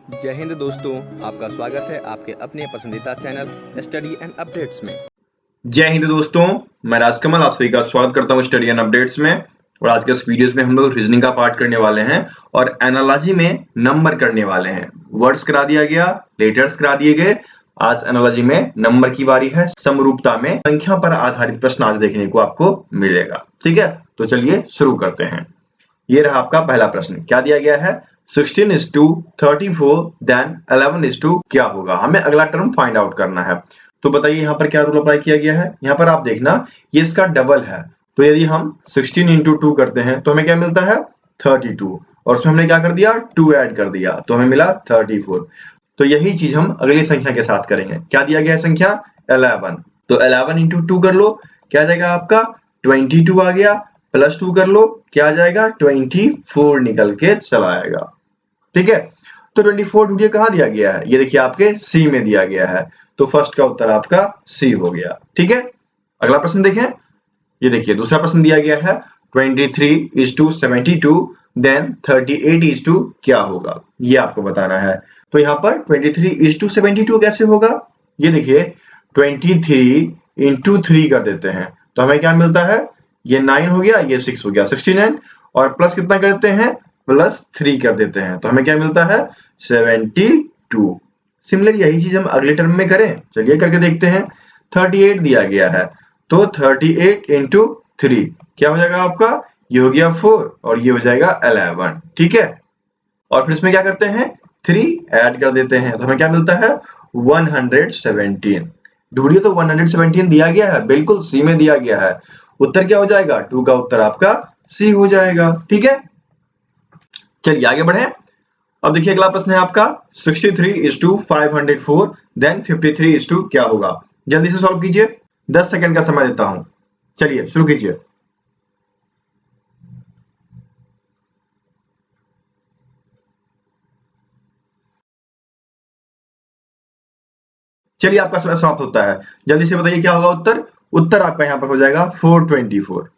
जय हिंद दोस्तों, आपका स्वागत है आपके अपने पसंदीदा चैनल स्टडी एंड अपडेट्स में। जय हिंद दोस्तों, मैं राजकमल आप सभी का स्वागत करता हूं स्टडी एंड अपडेट्स में। और आज के इस वीडियोस में हम लोग रीजनिंग का पार्ट करने वाले हैं और एनालॉजी में नंबर करने वाले हैं। वर्ड्स करा दिया गया, लेटर्स करा दिए गए। आज एनालॉजी में नंबर की बारी है। समरूपता में संख्या पर आधारित प्रश्न आज देखने को आपको मिलेगा। ठीक है, तो चलिए शुरू करते हैं। ये रहा आपका पहला प्रश्न। क्या दिया गया है? 16:34 देन 11 क्या होगा? हमें अगला टर्म फाइंड आउट करना है। तो बताइए यहाँ पर क्या रूल अप्लाई किया गया है। यहाँ पर आप देखना, ये इसका डबल है। तो यदि हम 16 into 2 करते हैं तो हमें क्या मिलता है? 32। और उसमें हमने क्या कर दिया? 2 ऐड कर दिया तो हमें मिला 34। तो यही चीज हम अगली संख्या के साथ करेंगे। क्या दिया गया है संख्या? 11। तो 11 into 2 कर लो, क्या आ जाएगा आपका? 22 आ गया। प्लस 2 कर लो, क्या आ जाएगा? 24 निकल के चला आएगा। ठीक है, तो 24 ढूंढिए कहाँ दिया गया है। ये देखिए आपके सी में दिया गया है, तो फर्स्ट का उत्तर आपका सी हो गया। ठीक है, अगला प्रश्न देखें। ये देखिए दूसरा प्रश्न दिया गया है 23:72 देन 38 क्या होगा, ये आपको बताना है। तो यहाँ पर 23:72 कैसे होगा? ये देखिए 23 into 3 कर देते हैं तो हमें क्या मिलता है? ये 9 हो गया, ये 6 हो गया, 69। और प्लस कितना कर देते हैं? प्लस 3 कर देते हैं तो हमें क्या मिलता है? 72। सिमिलर यही चीज हम अगले टर्म में करें, चलिए करके देखते हैं। 38 दिया गया है तो 38 into 3 क्या हो जाएगा आपका? ये हो गया 4 और ये हो जाएगा 11। ठीक है, और फिर इसमें क्या करते हैं? 3 ऐड कर देते हैं तो हमें क्या मिलता है? 117। ढूंढिए तो 117 दिया गया है, बिल्कुल सी में दिया गया है। उत्तर क्या हो जाएगा? 2 का उत्तर आपका सी हो जाएगा। ठीक है, चलिए आगे बढ़े। अब देखिए अगला प्रश्न है आपका 63:504 देन 53 क्या होगा? जल्दी से सॉल्व कीजिए, 10 सेकंड का समय देता हूं। चलिए शुरू कीजिए। चलिए आपका समय समाप्त होता है, जल्दी से बताइए क्या होगा उत्तर। उत्तर आपका यहाँ पर हो जाएगा 424।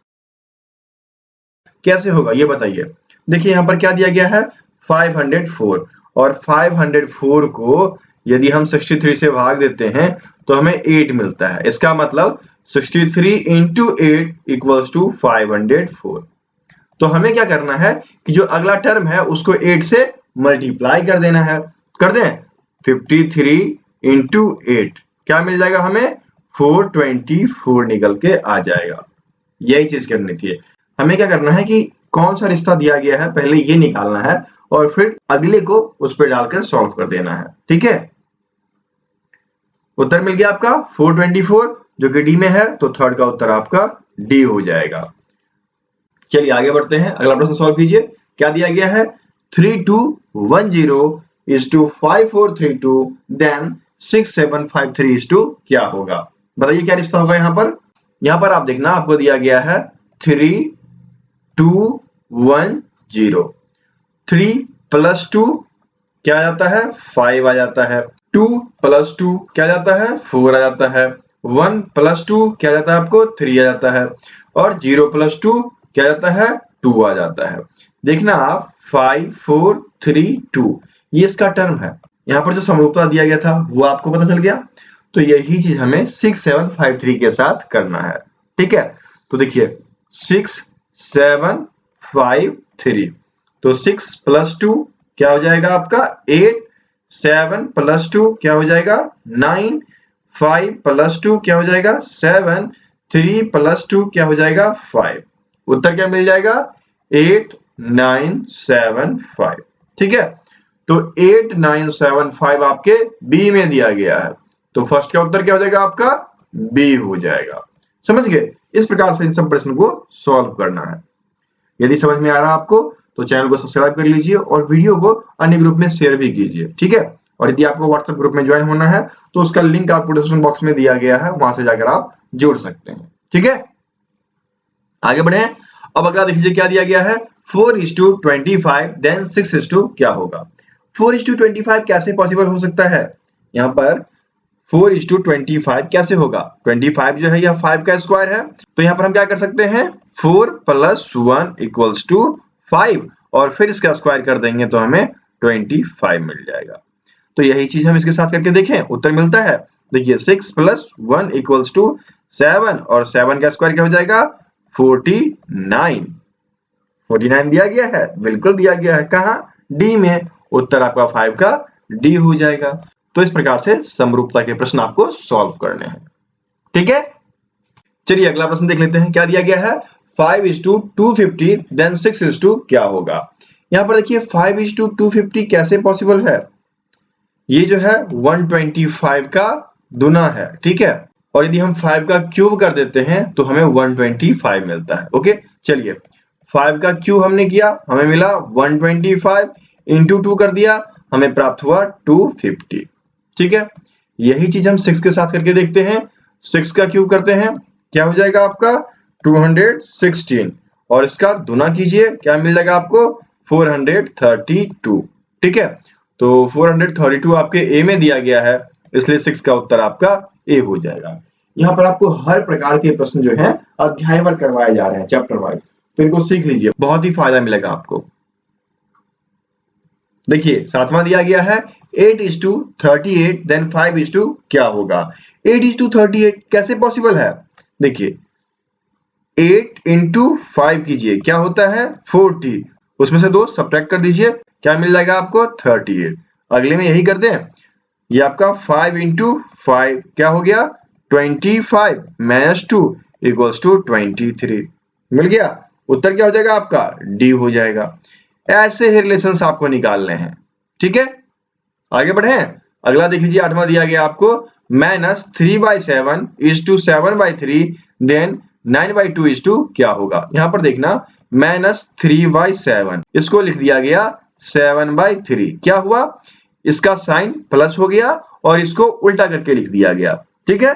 कैसे होगा ये बताइए। देखिए यहाँ पर क्या दिया गया है? 504 और 504 को यदि हम 63 से भाग देते हैं तो हमें 8 मिलता है। इसका मतलब 63 into 8 equals to 504। तो हमें क्या करना है कि जो अगला टर्म है उसको 8 से मल्टीप्लाई कर देना है। कर दें, 53 into 8 क्या मिल जाएगा हमें? 424 निकल के आ जाएगा। यही चीज करनी थी। हमें क्या करना है कि कौन सा रिश्ता दिया गया है पहले ये निकालना है और फिर अगले को उस पर डालकर सॉल्व कर देना है। ठीक है, उत्तर मिल गया आपका 424 जो कि डी में है, तो थर्ड का उत्तर आपका डी हो जाएगा। चलिए आगे बढ़ते हैं, अगला प्रश्न सॉल्व कीजिए। क्या दिया गया है? 3210:5432 देन 6753 क्या होगा? बताइए क्या रिश्ता होगा यहाँ पर। यहाँ पर आप देखना, आपको दिया गया है 3210। 3 + 2 क्या आ जाता है? 5 आ जाता है। 2 + 2 क्या आ जाता है? 4 आ जाता है। 1 + 2 क्या आ जाता है आपको? 3 आ जाता है। और 0 + 2 क्या आ जाता है? 2 आ जाता है। देखना आप 5 4 3 2 ये इसका टर्म है। यहाँ पर जो समरूपता दिया गया था वो आपको पता चल गया। तो यही चीज हमें 6753 के साथ करना है। ठीक है, तो देखिए 6753 तो 6 + 2 क्या हो जाएगा आपका? 8। 7 + 2 क्या हो जाएगा? 9। 5 + 2 क्या हो जाएगा? 7। 3 + 2 क्या हो जाएगा? 5। उत्तर क्या मिल जाएगा? 8975। ठीक है, तो 8975 आपके बी में दिया गया है, तो फर्स्ट का उत्तर क्या हो जाएगा आपका? बी हो जाएगा। समझ गए? इस प्रकार से इन सब प्रश्न को सॉल्व करना है। यदि समझ में आ रहा आपको तो चैनल को सब्सक्राइब कर लीजिए और वीडियो को अन्य ग्रुप में शेयर भी कीजिए। ठीक है, और यदि आपको व्हाट्सएप ग्रुप में ज्वाइन होना है तो उसका लिंक आपको डिस्क्रिप्शन बॉक्स में दिया गया है, वहां से जाकर आप जुड़ सकते हैं। ठीक है, आगे बढ़े। अब अगला देख लीजिए क्या दिया गया है। 4:25 देन 6 क्या होगा? 4:25 कैसे पॉसिबल हो सकता है? यहाँ पर 4:25 कैसे होगा? 25 जो है यह 5 का स्क्वायर है, तो यहाँ पर हम क्या कर सकते हैं? 4 + 1 = 5 और फिर इसका स्क्वायर कर देंगे तो हमें 25 मिल जाएगा। तो यही चीज हम इसके साथ करके देखें, उत्तर मिलता है। देखिए 6 + 1 = 7 और 7 का स्क्वायर क्या हो जाएगा 49। 49 दिया गया है, बिल्कुल दिया गया है। कहाँ? डी में। उत्तर आपका 5 का डी हो जाएगा। तो इस प्रकार से समरूपता के प्रश्न आपको सॉल्व करने हैं। ठीक है, चलिए अगला प्रश्न देख लेते हैं। क्या दिया गया है 5:250 देन 6 क्या होगा। यहां पर देखिए 5:250 कैसे पॉसिबल है। ये जो है 125 का गुना है, ठीक है। और यदि हम 5 का क्यूब कर देते हैं तो हमें 125 मिलता है। ओके, चलिए 5 का क्यूब हमने किया, हमें मिला 125 इंटू 2 कर दिया, हमें प्राप्त हुआ 250। ठीक है, यही चीज हम 6 के साथ करके देखते हैं। 6 का क्यूब करते हैं, क्या हो जाएगा आपका 216 और इसका गुना कीजिए, क्या मिल जाएगा आपको 432। ठीक है, तो 432 आपके ए में दिया गया है, इसलिए 6 का उत्तर आपका ए हो जाएगा। यहाँ पर आपको हर प्रकार के प्रश्न जो हैं अध्यायवार करवाए जा रहे हैं, चैप्टर वाइज, तो इनको सीख लीजिए, बहुत ही फायदा मिलेगा आपको। देखिए 7वां दिया गया है 8:38 देन 5 क्या होगा। 8:38 कैसे पॉसिबल है। देखिए 8 × 5 कीजिए, क्या होता है 40, उसमें से 2 सब्ट्रैक्ट कर दीजिए, क्या मिल जाएगा आपको 38। अगले में यही करते हैं, ये आपका 5 × 5 क्या हो गया 25 - 2 = 23 मिल गया। उत्तर क्या हो जाएगा आपका डी हो जाएगा। ऐसे ही रिलेशंस आपको निकालने हैं। ठीक है, आगे बढ़े। अगला देख लीजिए 8वां दिया गया आपको -3/7 = 7/3 देन 9/2 क्या होगा। यहां पर देखना -3/7 इसको लिख दिया गया 7/3, क्या हुआ इसका साइन प्लस हो गया और इसको उल्टा करके लिख दिया गया। ठीक है,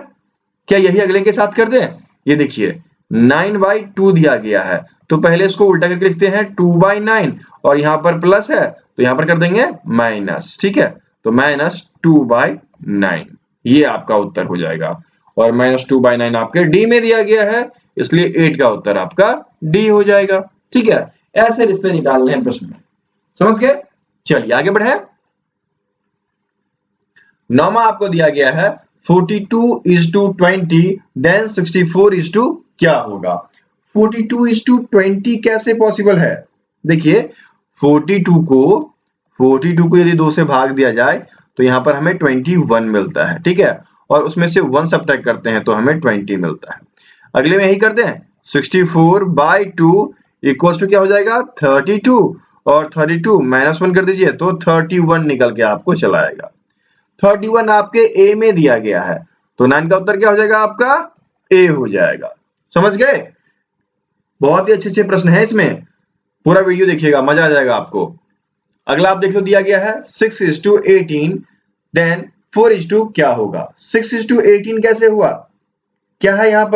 क्या यही अगले के साथ कर दें। ये देखिए 9/2 दिया गया है, तो पहले इसको उल्टा करके लिखते हैं 2/9 और यहाँ पर प्लस है तो यहाँ पर कर देंगे माइनस। ठीक है, तो -2/9 ये आपका उत्तर हो जाएगा और -2/9 आपके डी में दिया गया है, इसलिए 8 का उत्तर आपका डी हो जाएगा। ठीक है, ऐसे रिश्ते निकालने हैं प्रश्न में, समझ गए। चलिए आगे बढ़े। 9वां आपको दिया गया है 42:20 देन 64 क्या होगा। 42:20 कैसे पॉसिबल है। देखिए 42 को यदि 2 से भाग दिया जाए तो यहाँ पर हमें 21 मिलता है। ठीक है, और उसमें से 1 सब्ट्रैक्ट करते हैं तो हमें 20 मिलता है। अगले में यही करते हैं 64/2 = क्या हो जाएगा 32 और 32 -1 कर दीजिए तो 31 निकल के आपको चला आएगा। 31 आपके ए में दिया गया है, तो 9 का उत्तर क्या हो जाएगा आपका ए हो जाएगा। समझ गए, बहुत ही अच्छे प्रश्न है, इसमें पूरा वीडियो देखिएगा, मजा आ जाएगा आपको। अगला आप देख लो दिया गया है 6:18 देन 4 क्या होगा। 6:18 कैसे हुआ, क्या है यहाँ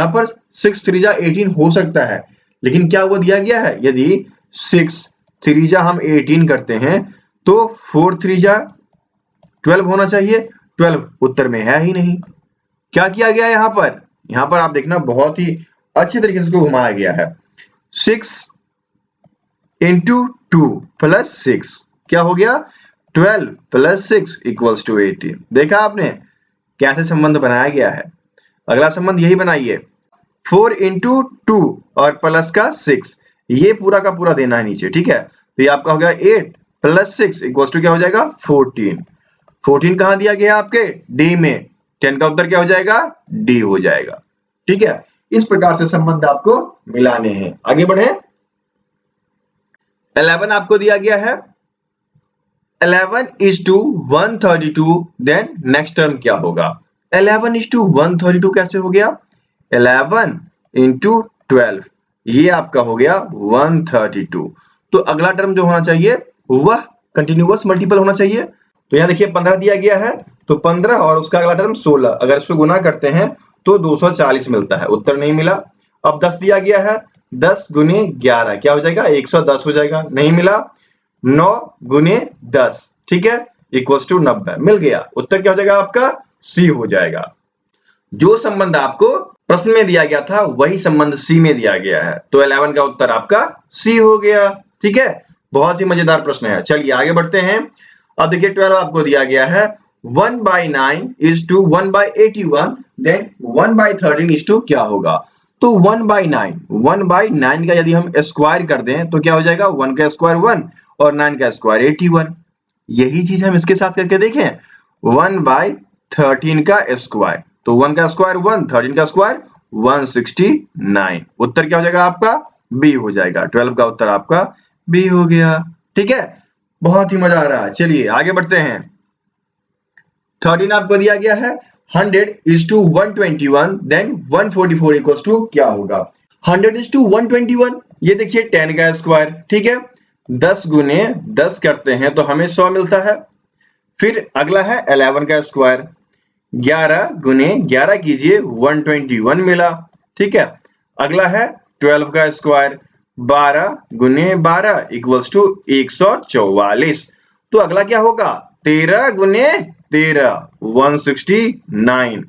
पर 6 3 जा 18 हो सकता है, लेकिन क्या वो दिया गया है यदि 6 3 जा हम 18 करते हैं तो 4 3 जा 12 होना चाहिए, 12 उत्तर में है ही नहीं। क्या किया गया यहाँ पर आप देखना बहुत ही अच्छे तरीके से इसको घुमाया गया है। 6 × 2 + 6 क्या हो गया 12 + 6 = 18। देखा आपने कैसे संबंध बनाया गया है। अगला संबंध यही बनाइए 4 × 2 और प्लस का 6, ये पूरा का पूरा देना है नीचे। ठीक है, तो ये आपका हो गया 8 + 6 = क्या हो जाएगा 14। 14 कहां दिया गया आपके डी में, 10 का उत्तर क्या हो जाएगा डी हो जाएगा। ठीक है, इस प्रकार से संबंध आपको मिलाने हैं। आगे बढ़े। 11 आपको दिया गया है 11:132 देन नेक्स्ट टर्म क्या होगा। 11:132 कैसे हो गया 11 × 12 ये आपका हो गया 132। तो अगला टर्म जो होना चाहिए वह कंटिन्यूअस मल्टीपल होना चाहिए। तो यहाँ देखिए 15 दिया गया है, तो 15 और उसका अगला टर्म 16, अगर इसको गुना करते हैं तो 240 मिलता है, उत्तर नहीं मिला। अब 10 दिया गया है 10 × 11 क्या हो जाएगा 110 हो जाएगा, नहीं मिला। 9 × 10 ठीक है = 90 मिल गया, उत्तर क्या हो जाएगा आपका सी हो जाएगा। जो संबंध आपको प्रश्न में दिया गया था वही संबंध सी में दिया गया है, तो 11 का उत्तर आपका सी हो गया। ठीक है, बहुत ही मजेदार प्रश्न है। चलिए आगे बढ़ते हैं। अब देखिए 12 आपको दिया गया है 1/9 is to 1/81, then 1/13 is to क्या होगा? तो 1/9 का यदि हम स्क्वायर कर दें तो क्या हो जाएगा? 1 का स्क्वायर 1 और 9 का स्क्वायर 81। यही चीज हम इसके साथ करके देखें, 1/13 का स्क्वायर, तो 1 का स्क्वायर 1, 13 का स्क्वायर 169। उत्तर क्या हो जाएगा आपका? बी हो जाएगा। 12 का उत्तर आपका बी हो गया। ठीक है, बहुत ही मजा आ रहा है। चलिए आगे बढ़ते हैं। 13 आपको दिया गया है 100 is to 121, then 144 equals to क्या होगा? 100 इज टू 121, ये देखिए 10 का स्क्वायर, ठीक है, 10 गुने 10 करते हैं तो हमें 100 मिलता है। फिर अगला है 11 का स्क्वायर, 11 गुने 11 कीजिए 121 मिला। ठीक है, अगला है 12 का स्क्वायर, 12 गुने 12 इक्वल्स टू 144। तो अगला क्या होगा? 13 गुने 13 169।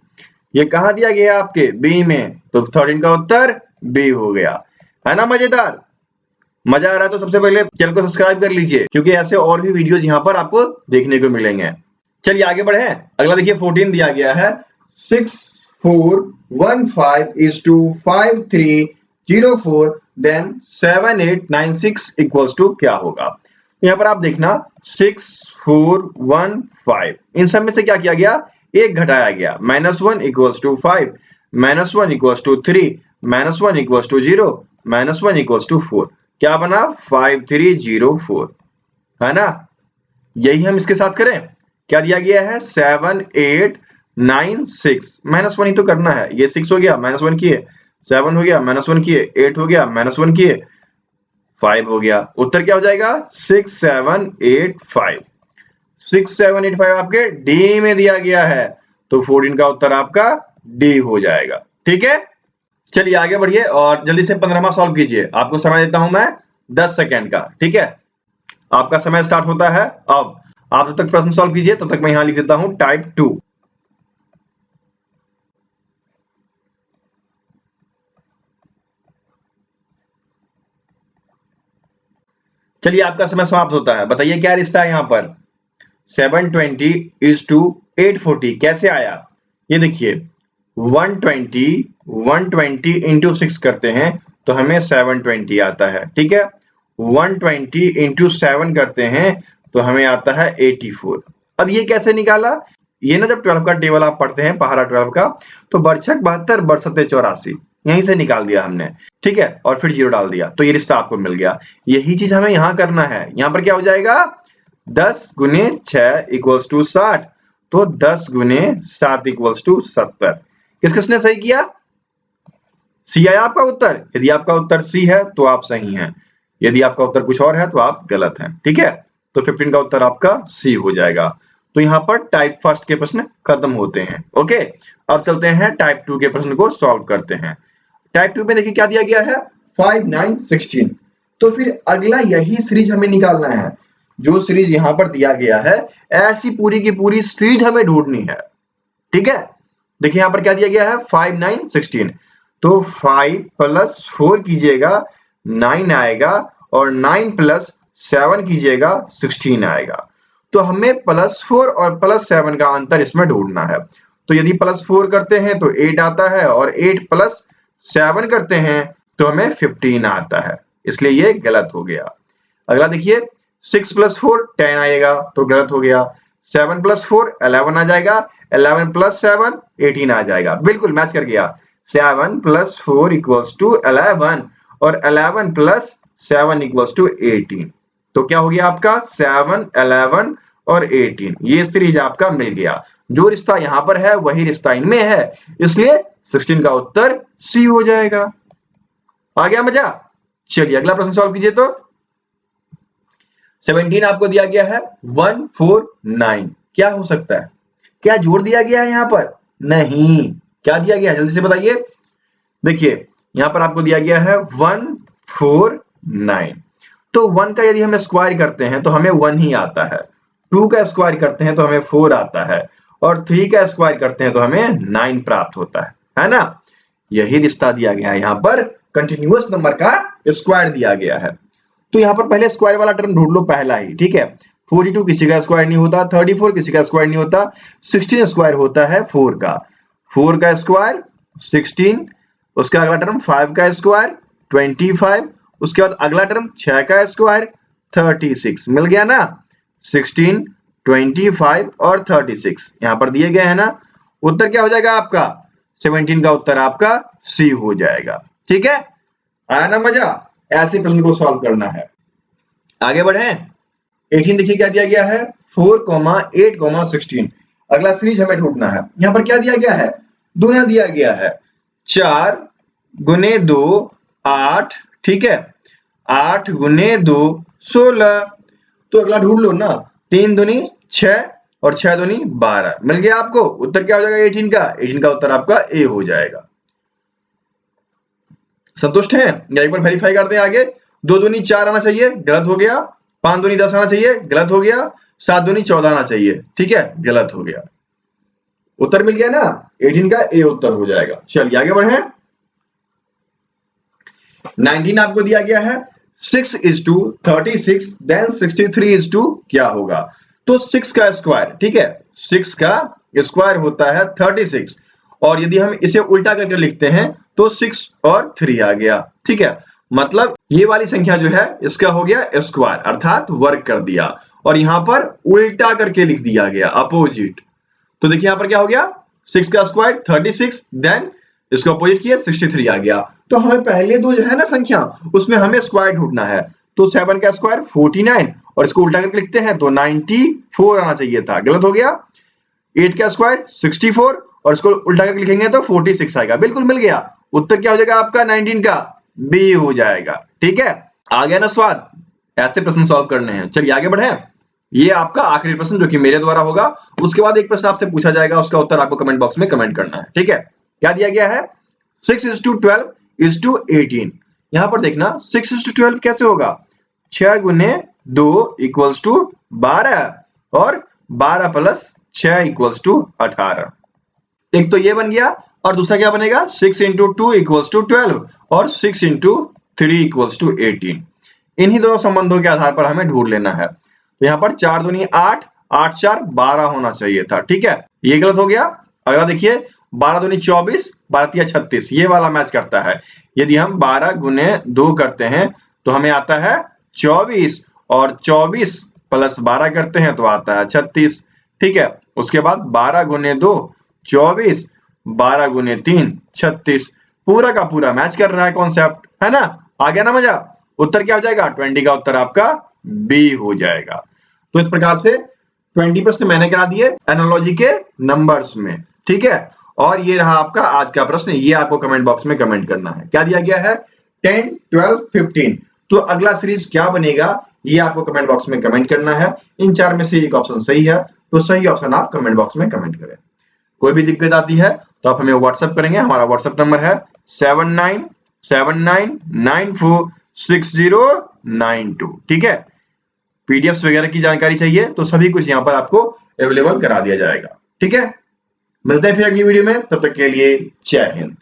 ये कहां दिया गया आपके? बी में, तो 13 का उत्तर बी हो गया। है ना मजेदार? मजा आ रहा है तो सबसे पहले चैनल को सब्सक्राइब कर लीजिए, क्योंकि ऐसे और भी वीडियोस यहाँ पर आपको देखने को मिलेंगे। चलिए आगे बढ़े। अगला देखिए 14 दिया गया है 6415 is to 5304, then 7896 equals to क्या होगा? यहाँ पर आप देखना 6415, इन सब में से क्या किया गया? एक घटाया गया, -1 equals to 5, -1 equals to 3, -1 equals to 0, -1 equals to 4। क्या बना? 5304, है ना? यही हम इसके साथ करें। क्या दिया गया है? 7896, -1 ही तो करना है। ये 6 हो गया, -1 किए, 7 हो गया, -1 किए, 8 हो गया, -1 किए, 5 हो गया। उत्तर क्या हो जाएगा? 6785। 6785 आपके डी में दिया गया है, तो 14 का उत्तर आपका डी हो जाएगा। ठीक है, चलिए आगे बढ़िए और जल्दी से 15वां सॉल्व कीजिए। आपको समय देता हूं मैं 10 सेकेंड का। ठीक है, आपका समय स्टार्ट होता है अब। आप जब तक प्रश्न सॉल्व कीजिए तब तक मैं यहां लिख देता हूं टाइप 2। चलिए आपका समय समाप्त होता है। बताइए क्या रिश्ता है यहाँ पर? 720 is to 840 कैसे आया? ये देखिए 120 इंटू 6 करते हैं तो हमें 720 आता है। ठीक है, 120 इंटू 7 करते हैं तो हमें आता है 84। अब ये कैसे निकाला? ये ना जब 12 का टेबल आप पढ़ते हैं, पहाड़ा 12 का, तो बरछक 72 बरसते 84 यहीं से निकाल दिया हमने। ठीक है, और फिर 0 डाल दिया तो ये रिश्ता आपको मिल गया। यही चीज हमें यहाँ करना है। यहाँ पर क्या हो जाएगा? 10 गुने 6 इक्वल्स टू 60, तो 10 गुने 7 इक्वल्स टू 70। किस किसने सही किया? सी आया आपका उत्तर। यदि आपका उत्तर सी है तो आप सही हैं, यदि आपका उत्तर कुछ और है तो आप गलत हैं। ठीक है, तो 15 का उत्तर आपका सी हो जाएगा। तो यहाँ पर टाइप फर्स्ट के प्रश्न खत्म होते हैं। ओके, अब चलते हैं टाइप 2 के प्रश्न को सॉल्व करते हैं। टाइप 2 में देखिए क्या दिया गया है? 5 9 16। तो फिर अगला यही सीरीज हमें निकालना है जो सीरीज यहाँ पर दिया गया है। ऐसी पूरी की पूरी सीरीज हमें ढूंढनी है। ठीक है, देखिए यहाँ पर क्या दिया गया है? 5 9 16। तो 5 प्लस 4 कीजिएगा 9 आएगा, और 9 प्लस 7 कीजिएगा 16 आएगा। तो हमें +4 और +7 का अंतर इसमें ढूंढना है। तो यदि +4 करते हैं तो 8 आता है, और 8 प्लस 7 करते हैं तो हमें 15 आता है, इसलिए ये गलत हो गया। अगला देखिए 6 + 4 10 आएगा, तो गलत हो गया। 7 + 4 11 आ जाएगा, 11 + 7 18 आ जाएगा, बिल्कुल मैच कर गया। 7 + 4 इक्वल्स टू 11, और 11 + 7 इक्वल्स टू 18। तो क्या हो गया आपका? 7 11 और 18, ये सीरीज आपका मिल गया। जो रिश्ता यहाँ पर है वही रिश्ता इनमें है, इसलिए 16 का उत्तर सी हो जाएगा। आ गया मजा? चलिए अगला प्रश्न सॉल्व कीजिए। तो 17 आपको दिया गया है 149, क्या हो सकता है? क्या जोड़ दिया गया है यहाँ पर? नहीं, क्या दिया गया है जल्दी से बताइए। देखिए यहाँ पर आपको दिया गया है 149, तो 1 का यदि हम स्क्वायर करते हैं तो हमें 1 ही आता है, 2 का स्क्वायर करते हैं तो हमें 4 आता है, और 3 का स्क्वायर करते हैं तो हमें 9 प्राप्त होता है ना? यही रिश्ता दिया गया है यहाँ पर, कंटिन्यूअस नंबर का स्क्वायर दिया गया है। तो यहाँ पर पहले स्क्वायर वाला टर्म ढूंढ लो पहला ही, ठीक है। 42 किसी का स्क्वायर नहीं होता, 34 किसी का स्क्वायर नहीं होता, 16 स्क्वायर होता है 4 का। 4 का स्क्वायर 16, उसका अगला टर्म 5 का स्क्वायर 25, उसके बाद अगला टर्म 6 का स्क्वायर 36। मिल गया ना, 16, 25 और 36 यहां पर दिए गए हैं ना। उत्तर क्या हो जाएगा आपका, 17 का उत्तर आपका सी हो जाएगा। ठीक है, आया ना मजा। ऐसे प्रश्न को सॉल्व करना है। आगे बढ़े, 18 देखिए क्या दिया गया है, 4, 8, 16। अगला सीरीज हमें ढूंढना है। यहां पर क्या दिया गया है, गुना दिया गया है, 4 गुने 2 8, ठीक है, 8 गुने 2 16। तो अगला ढूंढ लो ना, 3 दूनी 6 और 6 दूनी 12। मिल गया आपको। उत्तर क्या हो जाएगा 18 का, 18 का उत्तर आपका ए हो जाएगा। संतुष्ट हैं या एक बार वेरीफाई करते हैं आगे। 2 दूनी 4 आना चाहिए, गलत हो गया। 5 दूनी 10 आना चाहिए, गलत हो गया। 7 दूनी 14 आना चाहिए, ठीक है, गलत हो गया। उत्तर मिल गया ना, 18 का ए उत्तर हो जाएगा। चलिए आगे बढ़े। 19 आपको दिया गया है, 6:36 देन 63 क्या होगा। तो 6 का स्क्वायर, ठीक है, 6 का स्क्वायर होता है 36, और यदि हम इसे उल्टा करके लिखते हैं तो 6 और 3 आ गया। ठीक है, मतलब ये वाली संख्या जो है इसका हो गया स्क्वायर, अर्थात वर्ग कर दिया, और यहां पर उल्टा करके लिख दिया गया, अपोजिट। तो देखिए यहां पर क्या हो गया, 6 का स्क्वायर 36, देन इसको अपोजिट किया 63 आ गया। तो हमें पहले दो जो है ना संख्या, उसमें हमें स्क्वायर ढूंढना है। तो 7 का स्क्वायर 49, और इसको उल्टा करके लिखते हैं तो 94 आना चाहिए था, गलत हो गया। 8 का स्क्वायर 64, और इसको उल्टा करके लिखेंगे तो 46 आएगा, बिल्कुल मिल गया। उत्तर क्या हो जाएगा आपका 19 का बी हो जाएगा। ठीक है, आ गया ना स्वाद। ऐसे प्रश्न सॉल्व करने हैं। चलिए आगे बढ़े। ये आपका आखिरी प्रश्न जो कि मेरे द्वारा होगा, उसके बाद एक प्रश्न आपसे पूछा जाएगा, उसका उत्तर आपको कमेंट बॉक्स में कमेंट करना है। ठीक है, क्या दिया गया है, 6:12:18। यहां पर देखना 6:12 कैसे होगा, 6 गुने 2 इक्वल्स टू 12, और 12 प्लस 6 इक्वल्स टू 18। एक तो ये बन गया, और दूसरा क्या बनेगा, 6 इंटू 2 इक्वल्स टू 12, और 6 इंटू 3 इक्वल्स टू 18। इन्हीं दोनों संबंधों के आधार पर हमें ढूंढ लेना है। तो यहाँ पर 4 दूनी 8, 8 4 12 होना चाहिए था। ठीक है, ये गलत हो गया। अगला देखिए, 12 दूनी 24, 12 तिया 36, ये वाला मैच करता है। यदि हम 12 गुने 2 करते हैं तो हमें आता है 24, और 24 प्लस 12 करते हैं तो आता है 36। ठीक है, उसके बाद 12 गुने 2 24, 12 गुने 3 36, पूरा का पूरा मैच कर रहा है कॉन्सेप्ट, है ना। आ गया ना मजा। उत्तर क्या हो जाएगा, 20 का उत्तर आपका बी हो जाएगा। तो इस प्रकार से 20 प्रश्न मैंने करा दिए एनालॉजी के नंबर्स में। ठीक है, और ये रहा आपका आज का प्रश्न, ये आपको कमेंट बॉक्स में कमेंट करना है। क्या दिया गया है, 10, 12, 15। तो अगला सीरीज क्या बनेगा, ये आपको कमेंट बॉक्स में कमेंट करना है। इन चार में से एक ऑप्शन सही है, तो सही ऑप्शन आप कमेंट बॉक्स में कमेंट करें। कोई भी दिक्कत आती है तो आप हमें व्हाट्सएप करेंगे। हमारा व्हाट्सएप नंबर है 7979946092। ठीक है, पीडीएफ वगैरह की जानकारी चाहिए तो सभी कुछ यहाँ पर आपको अवेलेबल करा दिया जाएगा। ठीक है, मिलते हैं फिर अगली वीडियो में, तब तक के लिए जय हिंद।